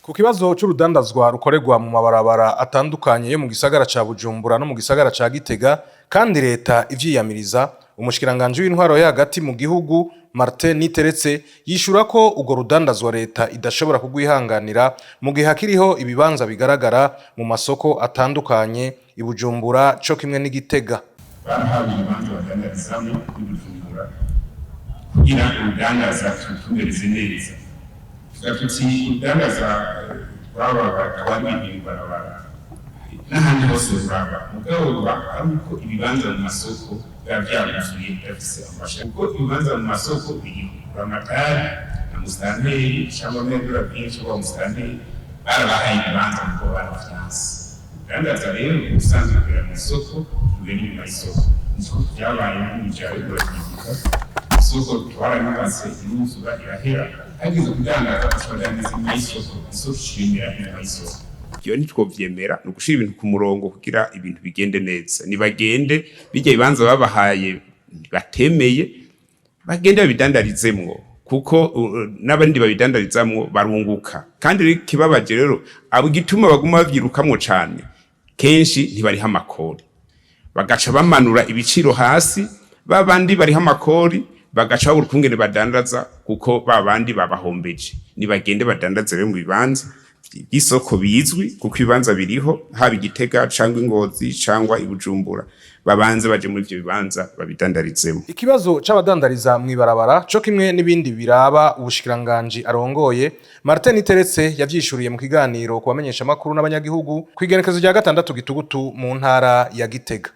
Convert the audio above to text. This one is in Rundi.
Ku kibazo c'urudandazwa rukorerwa mu mabarabara atandukanye yo mu gisagara ca Bujumbura no mu gisagara ca Gitega kandi leta ivyiyamiriza, umushikiranganje w'intwaro yo hagati mu gihugu Martin Niteretse yishura ko ugo rudandazwa leta idashobora kugwihanganira mu gihe hakiriho ibibanza bigaragara mu masoko atandukanye i Bujumbura co kimwe n'Igitega. Barahawe ibibanza badandarizamwo i Bujumbura kugira urudandaza tutumbereze neza. Tuti udandaza wari barabara n'ahandi hose uraba mugabo ariko ibibanza mu masoko byavyuzuye byafise amashaka kuko ibibanza mu masoko biri amatari na mustanteri cyangwa n'ibura byinshi kwa mustanteri barabahaye ibibanza kuko barafyanse udandaza rero usanzwe kugera mu isoko uri mu isoko isoko byabaye n'imijaro y'uragirika isoko twaranyubatse iruzura irahera hagize kudandaza twadandaza mu isoko shimira mu isoko. Iyo ntitwovyemera no gushira ibintu ku murongo kugira ibintu bigende neza, nibagende bijya bibanza babahaye batemeye bagende babidandarizemwo kuko n'abandi babidandarizamwo barunguka kandi kibabaje rero abo gituma baguma bavyirukamwo cane kenshi ntibariha amakori bagaca bamanura ibiciro hasi babandi bariha amakori bagaca babura ukungene badandaza kuko babandi babahombeje nibagende badandaze rero mu bibanza isoko bizwi kuko ibibanza biriho haba Igitega cyangwa Ingozi cyangwa i Bujumbura babanze baje muri ivyo bibanza babidandarizemo. Ikibazo c'abadandariza mw'ibarabara co kimwe n'ibindi biraba ubushikiranganje arongoye Martin Niteretse yavyishuriye mu kiganiro ku bamenyesha makuru n'abanyagihugu kwigerekezo rya 6 Gitugutu mu ntara ya Gitega.